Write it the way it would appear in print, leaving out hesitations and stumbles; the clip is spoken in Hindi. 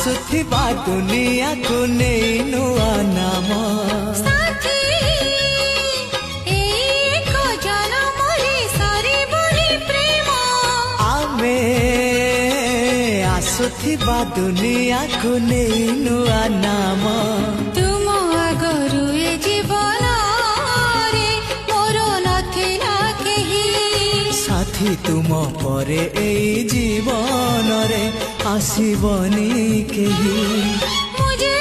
आसुथिबा दुनिया को नहीं नुआ नाम साथी एक जनमरे सरिबनी प्रेम आमे आसुथिबा दुनिया को नहीं नुआ नाम तुम आगरु ए जीवन रे मोर नथिला केही साथी तुम परे ए जीवन रे आसीबनी केही मुझे